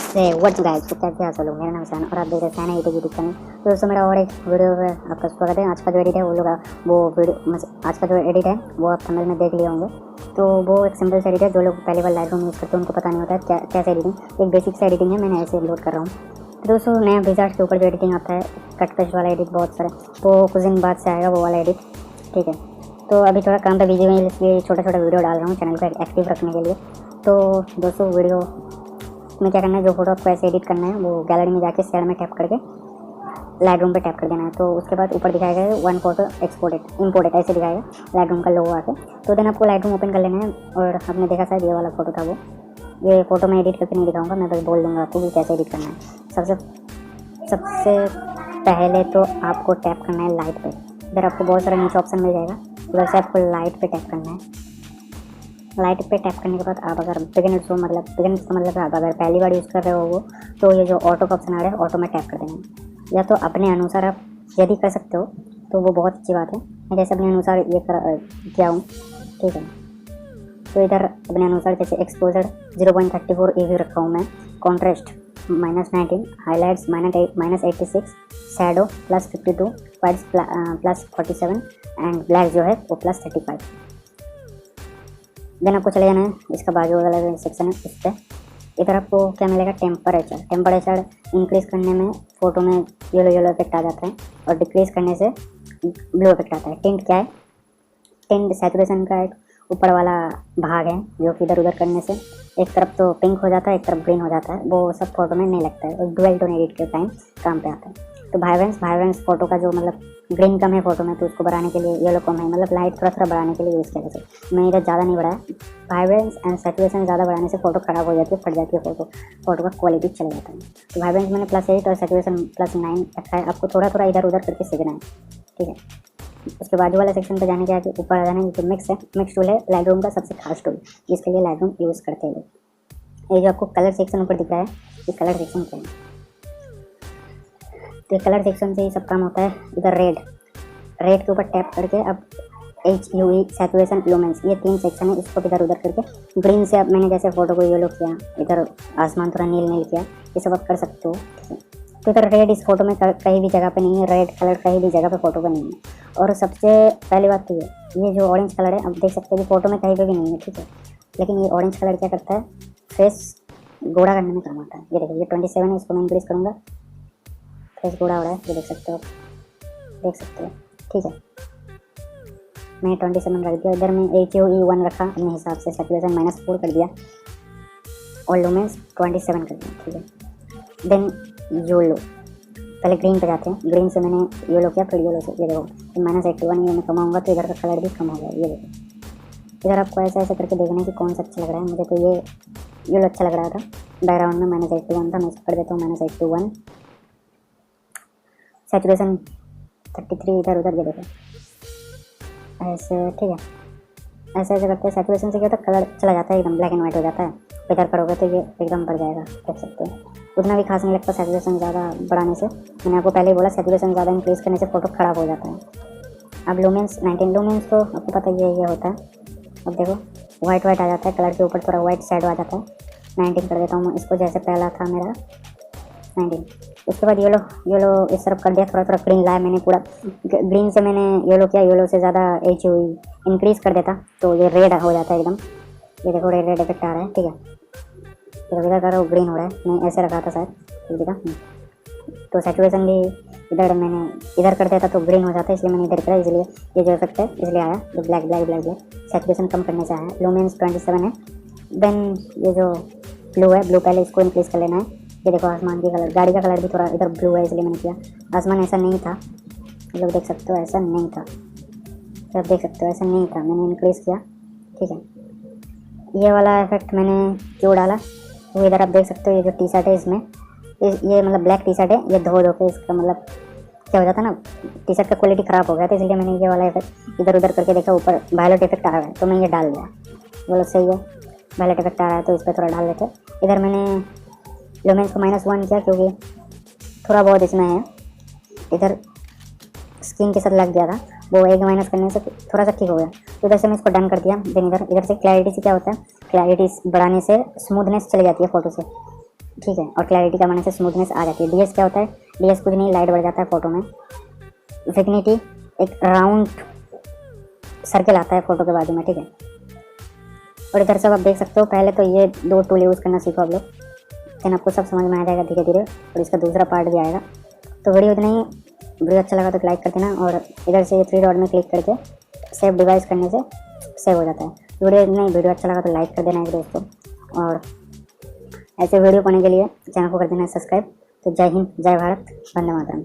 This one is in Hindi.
व्हाट्स गाइस, तो कैसे हाल लोग। मेरा नाम सैन और आप देख रहे हैं सैन एडिटिंग यूट्यूब चैनल। तो दोस्तों मेरा और एक वीडियो में आपका स्वागत है। आज का जो एडिट है वो लोग वो वीडियो आज का जो एडिट है वो आप थंबनेल में देख लिए होंगे। तो वो एक सिंपल सा एडिट है। जो लोग पहली बार लाइटरूम यूज़ करते हैं उनको पता नहीं होता है कैसे एडिटिंग, एक बेसिक सा एडिटिंग है। मैंने ऐसे लोड कर रहा हूँ। तो दोस्तों नया विजार्ड के ऊपर जो एडिटिंग आता है, कट पेस्ट वाला एडिट बहुत सारा, वो कुछ दिन बाद से आएगा वो वाला एडिट, ठीक है। तो अभी थोड़ा काम पे बिजी हुई, इसलिए छोटा छोटा वीडियो डाल रहा हूँ चैनल को एक्टिव रखने के लिए। तो दोस्तों वीडियो में क्या करना है, जो फोटो आपको ऐसे एडिट करना है वो गैलरी में जाके शेयर में टैप करके लाइटरूम पे टैप कर देना है। तो उसके बाद ऊपर दिखाएगा वन फोटो एक्सपोर्टेड इंपोर्टेड ऐसे दिखाएगा लाइटरूम का लोगो आके। तो देन आपको लाइटरूम ओपन कर लेना है। और आपने देखा शायद ये वाला फोटो था, वो ये फोटो मैं एडिट करके नहीं दिखाऊंगा, मैं बस बोल दूँगा आपको कि कैसे एडिट करना है। सबसे पहले तो आपको टैप करना है लाइट पे। इधर आपको बहुत सारा नीचे ऑप्शन मिल जाएगा, उधर से आपको लाइट पे टैप करना है। लाइट पे टैप करने के बाद आप अगर बिगिनर्स का मतलब आप अगर पहली बार यूज़ कर रहे हो वो, तो ये जो ऑटो का ऑप्शन आ रहा है ऑटो में टैप कर देना है। या तो अपने अनुसार आप यदि कर सकते हो तो वो बहुत अच्छी बात है। मैं जैसे अपने अनुसार ये किया हूँ, ठीक है। तो इधर अपने अनुसार जैसे एक्सपोजर 0.34 EV रखा हूँ मैं, contrast -19, highlights -86, shadow +52, whites +47 and black जो है वो +35। देन आपको चले जाना है इसका बाजू वाला सेक्शन है, इस पर इधर आपको क्या मिलेगा, टेम्परेचर इंक्रीज़ करने में फ़ोटो में येलो इफेक्ट आ जाता है और डिक्रीज़ करने से ब्लू इफेक्ट आता है। टिंट क्या है, टिंट सैचुरेशन का एक ऊपर वाला भाग है जो कि इधर उधर करने से एक तरफ तो पिंक हो जाता है, एक तरफ ग्रीन हो जाता है। वो सब फोटो में नहीं लगता है और डुअल टोन एडिट के टाइम काम पे आता है। तो वाइब्रेंस फोटो का जो मतलब ग्रीन कम है फोटो में, तो उसको बढ़ाने के लिए येलो कम है, मतलब लाइट थोड़ा बढ़ाने के लिए यूज़ किया जैसे मैं इधर ज़्यादा नहीं बढ़ाया। वाइब्रेंस एंड सैचुरेशन ज़्यादा बढ़ाने से फोटो ख़राब हो जाती है, फट जाती है फोटो का क्वालिटी चला जाता है। तो वाइब्रेंस मैंने +8 और सैचुरेशन +9 रखा है। आपको थोड़ा इधर उधर करके सीखना है, ठीक है। उसके बाजू वाले सेक्शन पे जाने के आगे ऊपर आ जाना है, जो मिक्स टूल है लाइटरूम का सबसे खास टूल, जिसके लिए लाइटरूम यूज़ करते हैं लोग। ये जो आपको कलर सेक्शन ऊपर दिख रहा है, ये कलर सेक्शन क्या है। तो कलर सेक्शन से ही सब काम होता है। इधर रेड के ऊपर टैप करके अब HUE सैचुरेशन लुमेंस, ये 3 सेक्शन है। इसको इधर उधर करके ग्रीन से अब मैंने जैसे फोटो को येलो किया, इधर आसमान थोड़ा नील किया, ये सब आप कर सकते हो। तो इधर रेड इस फोटो में कहीं भी जगह पे नहीं है, रेड कलर कहीं भी जगह पे फोटो पे नहीं है। और सबसे पहली बात तो ये जो ऑरेंज कलर है, अब देख सकते हैं कि फोटो में कहीं पे भी नहीं है, ठीक है। लेकिन ये ऑरेंज कलर क्या करता है, फेस गोरा करने में काम आता है। ये देखिए, ये 27 है, इसको मैं इंक्रीज़ करूँगा, फेस गोरा हो रहा है, ये देख सकते हो, ठीक है। मैं 27 रख दिया। इधर मैं HUE 1 रखा अपने हिसाब से, सैचुरेशन -4 कर दिया और लुमेंस 27 कर दिया, ठीक है। देन येलो, पहले ग्रीन पे जाते हैं। ग्रीन से मैंने येलो किया, फिर येलो से ये देखो -81 ये मैं कमाऊँगा तो इधर का कलर भी कम हो गया। ये देखो, इधर आपको ऐसे करके देखना है कि कौन सा अच्छा लग रहा है। मुझे तो ये येलो अच्छा लग रहा था, बैकग्राउंड में -81 था, मैं इसको कर देता हूँ -81, सैचुरेशन 33, इधर उधर ये देखो ऐसे, ठीक है। ऐसे करते हैं। सैचुरेशन से क्या होता है, कलर चला जाता है, एकदम ब्लैक एंड वाइट हो जाता है। इधर करोगे तो ये एकदम बढ़ जाएगा, देख सकते हो। उतना भी खास नहीं लगता सैचुरेशन ज़्यादा बढ़ाने से। मैंने आपको पहले ही बोला, सैचुरेशन ज़्यादा इंक्रीज़ करने से फोटो ख़राब हो जाता है। अब लुमेंस 19, लुमेंस तो आपको पता ही है ये होता है। अब देखो वाइट आ जाता है, कलर के ऊपर थोड़ा वाइट शेडो आ जाता है। 19 कर देता हूँ मैं इसको, जैसे पहला था मेरा 19। उसके बाद येलो इस तरफ कर दिया, थोड़ा ग्रीन लाया मैंने, पूरा ग्रीन से मैंने येलो किया। येलो से ज़्यादा HUE इंक्रीज़ कर देता तो ये रेड हो जाता है एकदम। ये देखो रेड इफेक्ट आ रहा है, ठीक है। इधर कर रहा हूँ, ग्रीन हो रहा है, मैं ऐसे रखा था शायद, ठीक है। तो सैचुरेशन भी इधर कर देता तो ग्रीन हो जाता है, इसलिए मैंने इधर करा, इसलिए ये जो इफेक्ट है इसलिए आया, जो ब्लैक सैचुरेशन कम करने से आया। लुमेंस 27 है। देन ये जो ब्लू है, ब्लू पहले इसको इंक्रीज़ कर लेना है। ये देखो आसमान की कलर, गाड़ी का कलर भी थोड़ा इधर ब्लू है, इसलिए मैंने किया। आसमान ऐसा नहीं था, लोग देख सकते हो, ऐसा नहीं था, तो देख सकते हो ऐसा नहीं था, मैंने इंक्रीज़ किया, ठीक है। ये वाला इफेक्ट मैंने क्यों डाला, तो इधर आप देख सकते हो, ये जो टी शर्ट है इसमें ये मतलब ब्लैक टी शर्ट है, ये धो के इसका मतलब क्या हो जाता है ना, टी शर्ट का क्वालिटी ख़राब हो गया था, इसलिए मैंने ये वाला इफेक्ट इधर उधर करके देखा, ऊपर वायलेट इफेक्ट आ रहा है तो मैं ये डाल दिया। बोलो सही है, वायलेट इफेक्ट आ रहा है तो इस पर थोड़ा डाल देते। इधर मैंने लुमेंस को -1 किया क्योंकि थोड़ा बहुत इसमें है, इधर स्किन के साथ लग गया था, वो एक माइनस करने से थोड़ा सा ठीक हो गया। तो इधर से मैं इसको डन कर दिया। देन इधर से क्लैरिटी से क्या होता है, क्लैरिटी बढ़ाने से स्मूथनेस चली जाती है फ़ोटो से, ठीक है। और क्लैरिटी का माने से स्मूथनेस आ जाती है। डीएस क्या होता है, डीएस कुछ नहीं, लाइट बढ़ जाता है फोटो में। विग्निटी एक राउंड सर्कल आता है फोटो के बाजू में, ठीक है। और इधर सब आप देख सकते हो, पहले तो ये 2 टूल यूज़ करना सीखो आप लोग, देन आपको सब समझ में आ जाएगा धीरे धीरे, और इसका दूसरा पार्ट भी आएगा। तो वीडियो इतना ही, वीडियो अच्छा लगा तो लाइक कर देना, और इधर से ये 3 डॉट में क्लिक करके सेव डिवाइस करने से सेव हो जाता है। वीडियो इतना ही, वीडियो अच्छा लगा तो लाइक कर देना एक दोस्तों, और ऐसे वीडियो पाने के लिए चैनल को कर देना सब्सक्राइब। तो जय हिंद, जय भारत, वंदे मातरम।